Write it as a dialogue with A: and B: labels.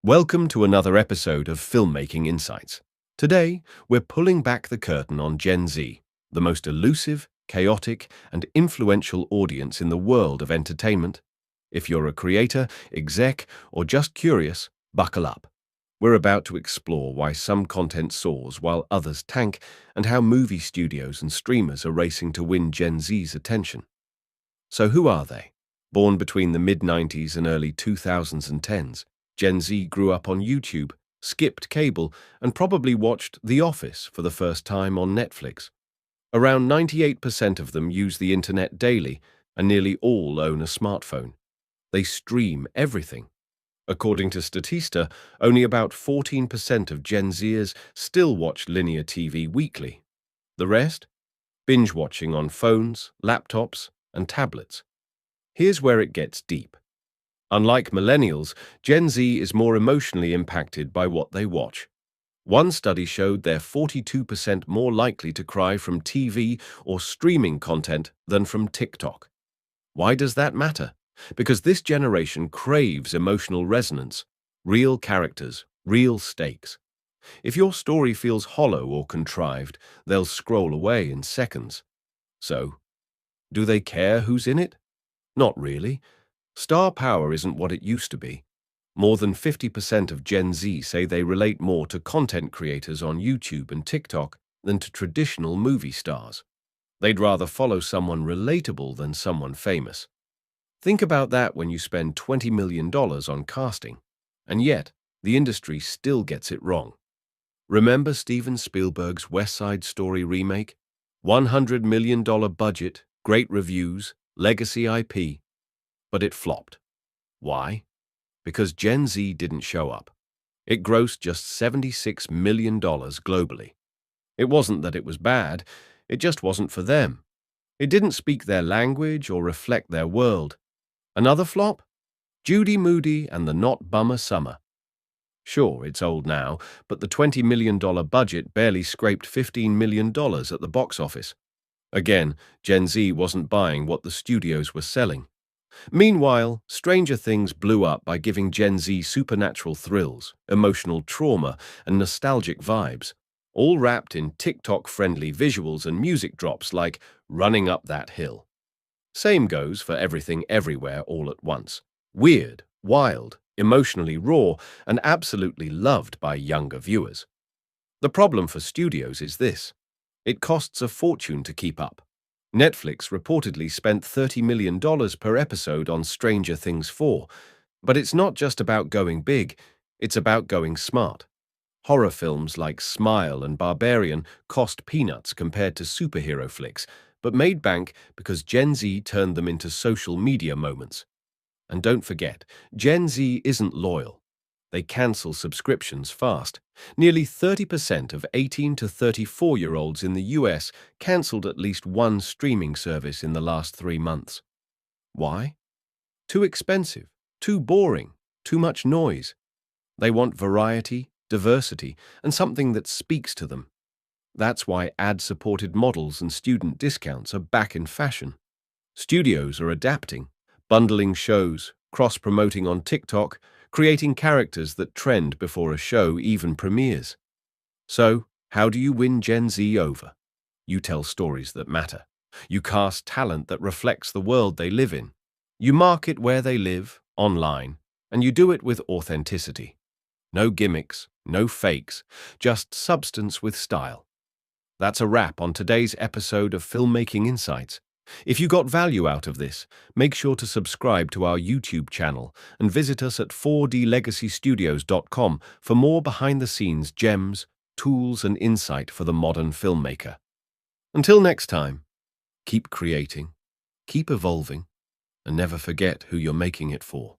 A: Welcome to another episode of Filmmaking Insights. Today, we're pulling back the curtain on Gen Z, the most elusive, chaotic, and influential audience in the world of entertainment. If you're a creator, exec, or just curious, buckle up. We're about to explore why some content soars while others tank, and how movie studios and streamers are racing to win Gen Z's attention. So who are they? Born between the mid-90s and early 2010s, Gen Z grew up on YouTube, skipped cable, and probably watched The Office for the first time on Netflix. Around 98% of them use the internet daily, and nearly all own a smartphone. They stream everything. According to Statista, only about 14% of Gen Zers still watch linear TV weekly. The rest? Binge watching on phones, laptops, and tablets. Here's where it gets deep. Unlike millennials, Gen Z is more emotionally impacted by what they watch. One study showed they're 42% more likely to cry from TV or streaming content than from TikTok. Why does that matter? Because this generation craves emotional resonance, real characters, real stakes. If your story feels hollow or contrived, they'll scroll away in seconds. So, do they care who's in it? Not really. Star power isn't what it used to be. More than 50% of Gen Z say they relate more to content creators on YouTube and TikTok than to traditional movie stars. They'd rather follow someone relatable than someone famous. Think about that when you spend $20 million on casting. And yet, the industry still gets it wrong. Remember Steven Spielberg's West Side Story remake? $100 million budget, great reviews, legacy IP. But it flopped. Why? Because Gen Z didn't show up. It grossed just $76 million globally. It wasn't that it was bad, it just wasn't for them. It didn't speak their language or reflect their world. Another flop? Judy Moody and the Not Bummer Summer. Sure, it's old now, but the $20 million budget barely scraped $15 million at the box office. Again, Gen Z wasn't buying what the studios were selling. Meanwhile, Stranger Things blew up by giving Gen Z supernatural thrills, emotional trauma, and nostalgic vibes, all wrapped in TikTok-friendly visuals and music drops like Running Up That Hill. Same goes for Everything Everywhere All at Once. Weird, wild, emotionally raw, and absolutely loved by younger viewers. The problem for studios is this. It costs a fortune to keep up. Netflix reportedly spent $30 million per episode on Stranger Things 4, but it's not just about going big, it's about going smart. Horror films like Smile and Barbarian cost peanuts compared to superhero flicks, but made bank because Gen Z turned them into social media moments. And don't forget, Gen Z isn't loyal. They cancel subscriptions fast. Nearly 30% of 18 to 34-year-olds in the US canceled at least one streaming service in the last 3 months. Why? Too expensive, too boring, too much noise. They want variety, diversity, and something that speaks to them. That's why ad-supported models and student discounts are back in fashion. Studios are adapting, bundling shows, cross-promoting on TikTok, creating characters that trend before a show even premieres. So, how do you win Gen Z over? You tell stories that matter. You cast talent that reflects the world they live in. You market where they live, online, and you do it with authenticity. No gimmicks, no fakes, just substance with style. That's a wrap on today's episode of Filmmaking Insights. If you got value out of this, make sure to subscribe to our YouTube channel and visit us at 4dlegacystudios.com for more behind-the-scenes gems, tools, and insight for the modern filmmaker. Until next time, keep creating, keep evolving, and never forget who you're making it for.